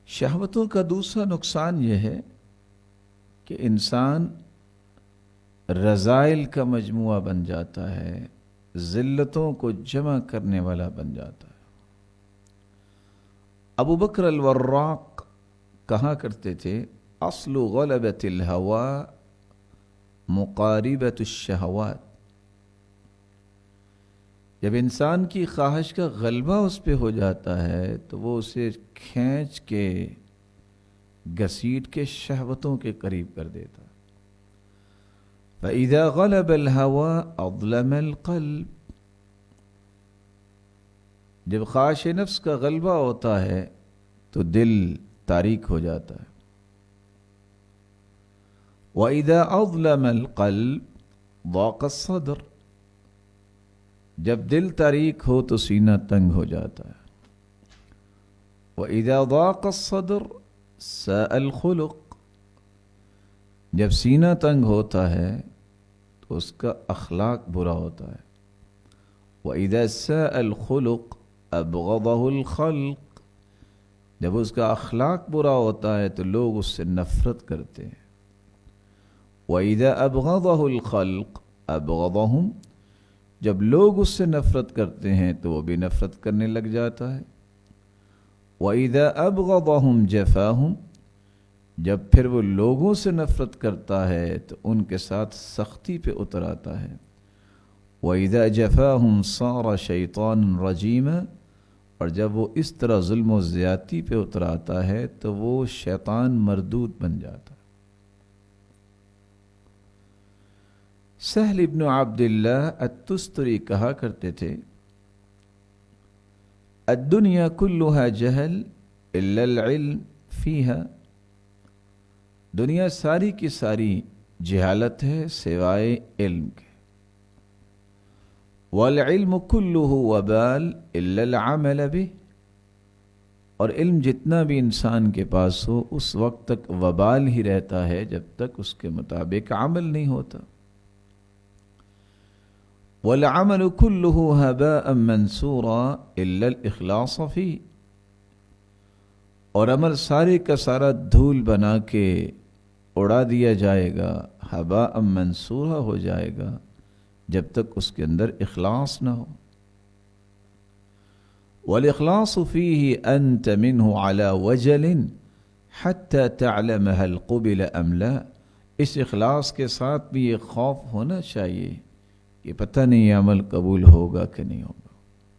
شہوتوں کا دوسرا نقصان یہ ہے کہ انسان رذائل کا مجموعہ بن جاتا ہے، ذلتوں کو جمع کرنے والا بن جاتا ہے۔ ابو بکر الوراق کہا کرتے تھے، اصل غلبۃ الہوى مقاربۃ الشہوات۔ جب انسان کی خواہش کا غلبہ اس پہ ہو جاتا ہے تو وہ اسے کھینچ کے گھسیٹ کے شہوتوں کے قریب کر دیتا ہے۔ فَإِذَا غَلَبَ الْهَوَى أَظْلَمَ الْقَلْبِ، جب خواہش نفس کا غلبہ ہوتا ہے تو دل تاریک ہو جاتا ہے۔ وَإِذَا أَظْلَمَ الْقَلْبِ ضَاقَ الصَّدْرُ، جب دل تاریک ہو تو سینہ تنگ ہو جاتا ہے۔ وَإِذَا ضَاقَ الصَّدْرُ سَاءَ الْخُلُقُ، جب سینہ تنگ ہوتا ہے تو اس کا اخلاق برا ہوتا ہے۔ وَإِذَا سَاءَ الْخُلُقُ أَبْغَضَهُ الْخَلْقُ، جب اس کا اخلاق برا ہوتا ہے تو لوگ اس سے نفرت کرتے ہیں۔ وَإِذَا أَبْغَضَهُ الْخَلْقُ أَبْغَضَهُمْ، جب لوگ اس سے نفرت کرتے ہیں تو وہ بھی نفرت کرنے لگ جاتا ہے۔ وَإِذَا أَبْغَضَهُمْ جَفَاهُمْ، جب پھر وہ لوگوں سے نفرت کرتا ہے تو ان کے ساتھ سختی پہ اتر آتا ہے۔ وَإِذَا جَفَاهُمْ صَارَ شَيْطَانٌ رَجِيمًا، اور جب وہ اس طرح ظلم و زیادتی پہ اتر آتا ہے تو وہ شیطان مردود بن جاتا ہے۔ سہل ابن عبداللہ التستری کہا کرتے تھے، الدنیا کلها جہل الا العلم فیہا، دنیا ساری کی ساری جہالت ہے سوائے علم کے۔ والعلم كله وبال الا العمل به، اور علم جتنا بھی انسان کے پاس ہو اس وقت تک وبال ہی رہتا ہے جب تک اس کے مطابق عمل نہیں ہوتا۔ والعمل كله هباء منثورا الا الاخلاص فيه، اور عمل سارے کا سارا دھول بنا کے اڑا دیا جائے گا، ہباء منثورا ہو جائے گا جب تک اس کے اندر اخلاص نہ ہو۔ والاخلاص فيه انت منه على وجل حتى تعلم هل قبل ام لا، اس اخلاص کے ساتھ بھی یہ خوف ہونا چاہیے کہ پتہ نہیں یہ عمل قبول ہوگا کہ نہیں ہوگا۔